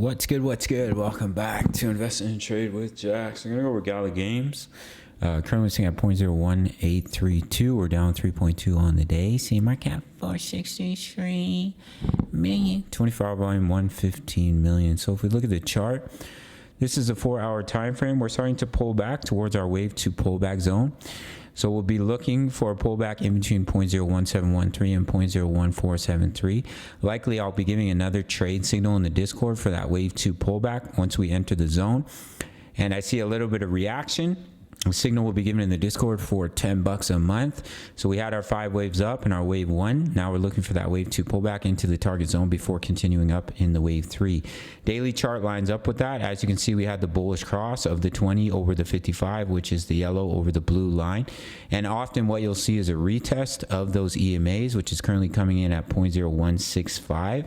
What's good? What's good? Welcome back to Invest and Trade with Jaxx. I'm gonna go over Gala games. Currently sitting at 0.01832. We're down 3.2 on the day. See market cap 463 million. 24-hour volume 115 million. So if we look at the chart, this is a 4-hour time frame. We're starting to pull back towards our wave 2 pullback zone. So we'll be looking for a pullback in between 0.01713 and 0.01473. Likely I'll be giving another trade signal in the Discord for that wave 2 pullback once we enter the zone. And I see a little bit of reaction. A signal will be given in the Discord for $10 a month. So we had our 5 waves up in our wave 1. Now we're looking for that wave 2 pullback into the target zone before continuing up in the wave 3. Daily chart lines up with that. As you can see, we had the bullish cross of the 20 over the 55, which is the yellow over the blue line. And often what you'll see is a retest of those EMAs, which is currently coming in at 0.0165.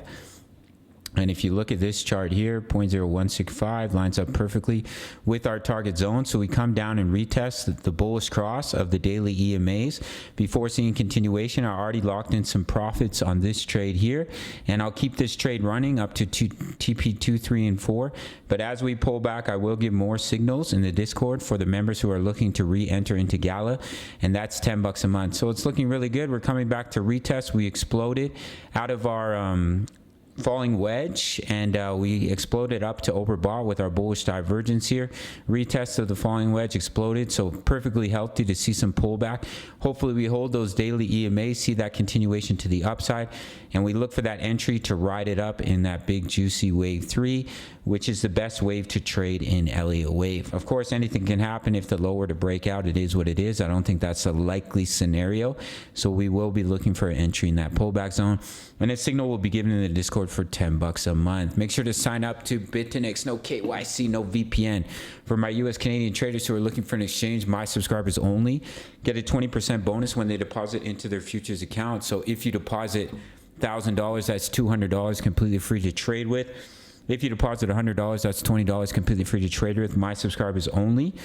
And if you look at this chart here, 0.0165 lines up perfectly with our target zone. So we come down and retest the bullish cross of the daily EMAs before seeing continuation. I already locked in some profits on this trade here, and I'll keep this trade running up to TP2, 3, and 4. But as we pull back, I will give more signals in the Discord for the members who are looking to re-enter into Gala, and that's $10 a month. So it's looking really good. We're coming back to retest. We exploded out of our falling wedge, and we exploded up to overbought with our bullish divergence here. Retest of the falling wedge exploded, so perfectly healthy to see some pullback. Hopefully we hold those daily EMAs, see that continuation to the upside, and we look for that entry to ride it up in that big juicy wave 3, which is the best wave to trade in Elliott wave. Of course, anything can happen if the low were to break out. It is what it is. I don't think that's a likely scenario, so we will be looking for an entry in that pullback zone, and a signal will be given in the Discord for $10 a month. Make sure to sign up to Bitfinex. No KYC, no VPN. For my US Canadian traders who are looking for an exchange, my subscribers only get a 20% bonus when they deposit into their futures account. So if you deposit $1,000, that's $200 completely free to trade with. If you deposit $100, that's $20 completely free to trade with. My subscribers only.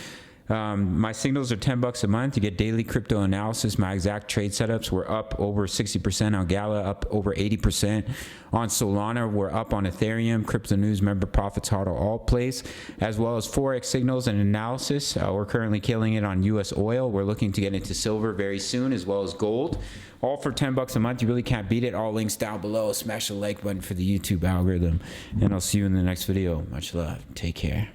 My signals are $10 a month. You get daily crypto analysis. My exact trade setups. We're up over 60% on Gala, up over 80% on Solana. We're up on Ethereum, crypto news, member profits, HODL, all plays, as well as Forex signals and analysis. We're currently killing it on US oil. We're looking to get into silver very soon, as well as gold. All for $10 a month. You really can't beat it. All links down below. Smash the like button for the YouTube algorithm, and I'll see you in the next video. Much love. Take care.